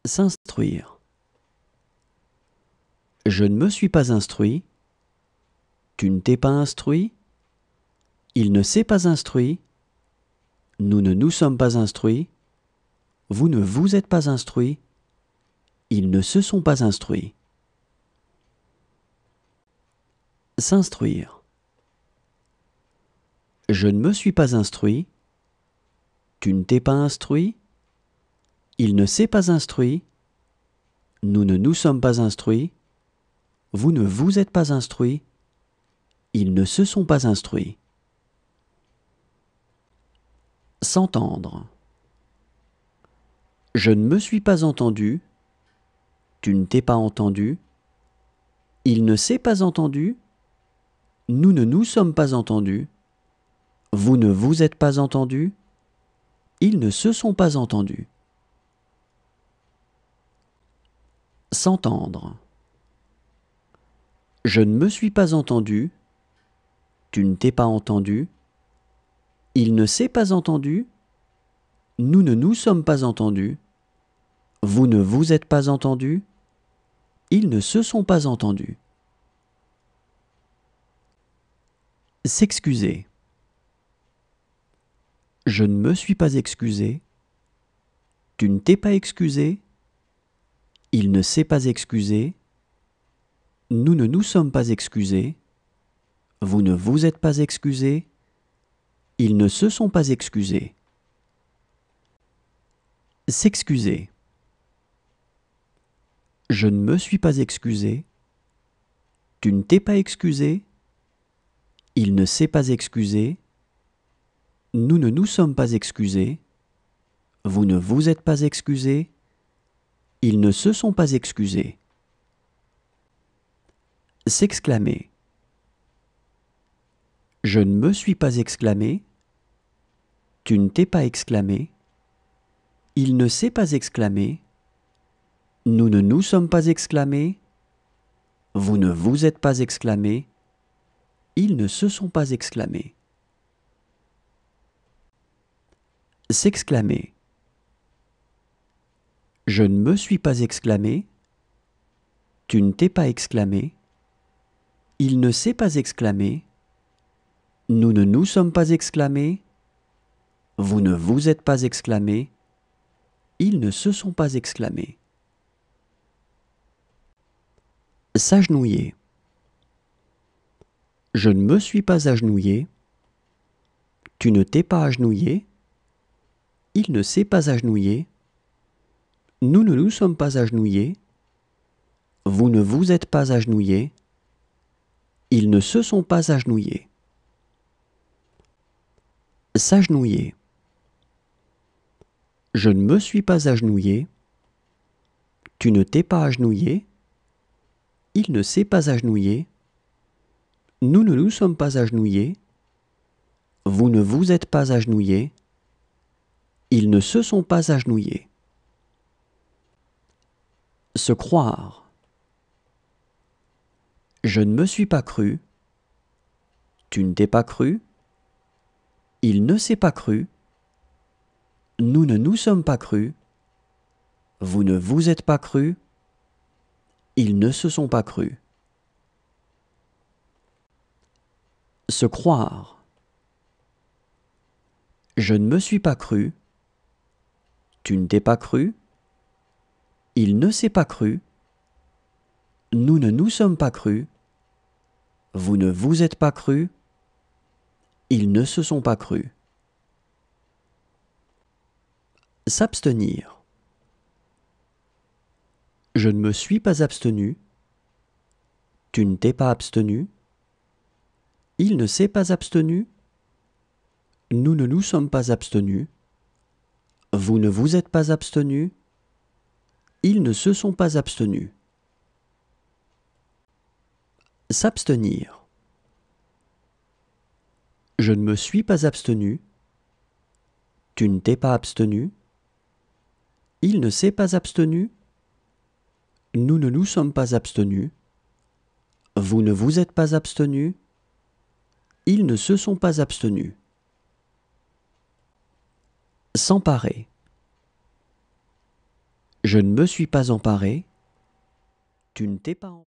S'instruire. Je ne me suis pas instruit. Tu ne t'es pas instruit. Il ne s'est pas instruit. Nous ne nous sommes pas instruits. Vous ne vous êtes pas instruits. Ils ne se sont pas instruits. S'instruire. Je ne me suis pas instruit. Tu ne t'es pas instruit. Il ne s'est pas instruit. Nous ne nous sommes pas instruits. Vous ne vous êtes pas instruits. Ils ne se sont pas instruits. S'entendre. Je ne me suis pas entendu. Tu ne t'es pas entendu. Il ne s'est pas entendu. Nous ne nous sommes pas entendus. Vous ne vous êtes pas entendus. Ils ne se sont pas entendus. S'entendre. Je ne me suis pas entendu. Tu ne t'es pas entendu. Il ne s'est pas entendu. Nous ne nous sommes pas entendus. Vous ne vous êtes pas entendus. Ils ne se sont pas entendus. S'excuser. Je ne me suis pas excusé. Tu ne t'es pas excusé. Il ne s'est pas excusé. Nous ne nous sommes pas excusés. Vous ne vous êtes pas excusés. Ils ne se sont pas excusés. S'excuser. Je ne me suis pas excusé. Tu ne t'es pas excusé. Il ne s'est pas excusé. Nous ne nous sommes pas excusés. Vous ne vous êtes pas excusés. Ils ne se sont pas excusés. S'exclamer. Je ne me suis pas exclamé. Tu ne t'es pas exclamé. Il ne s'est pas exclamé. Nous ne nous sommes pas exclamés. Vous ne vous êtes pas exclamés. Ils ne se sont pas exclamés. S'exclamer. Je ne me suis pas exclamé. Tu ne t'es pas exclamé. Il ne s'est pas exclamé. Nous ne nous sommes pas exclamés. Vous ne vous êtes pas exclamés. Ils ne se sont pas exclamés. S'agenouiller. Je ne me suis pas agenouillé. Tu ne t'es pas agenouillé. Il ne s'est pas agenouillé. Nous ne nous sommes pas agenouillés. Vous ne vous êtes pas agenouillés. Ils ne se sont pas agenouillés. S'agenouiller. Je ne me suis pas agenouillé. Tu ne t'es pas agenouillé. Il ne s'est pas agenouillé. Nous ne nous sommes pas agenouillés. Vous ne vous êtes pas agenouillés. Ils ne se sont pas agenouillés. Se croire. Je ne me suis pas cru. Tu ne t'es pas cru. Il ne s'est pas cru. Nous ne nous sommes pas crus. Vous ne vous êtes pas crus. Ils ne se sont pas crus. Se croire. Je ne me suis pas cru. Tu ne t'es pas cru. Il ne s'est pas cru. Nous ne nous sommes pas crus. Vous ne vous êtes pas crus. Ils ne se sont pas crus. S'abstenir. Je ne me suis pas abstenu. Tu ne t'es pas abstenu. Il ne s'est pas abstenu. Nous ne nous sommes pas abstenus. Vous ne vous êtes pas abstenus. Ils ne se sont pas abstenus. S'abstenir. Je ne me suis pas abstenu. Tu ne t'es pas abstenu. Il ne s'est pas abstenu. Nous ne nous sommes pas abstenus. Vous ne vous êtes pas abstenus. Ils ne se sont pas abstenus. S'emparer. Je ne me suis pas emparé. Tu ne t'es pas emparé.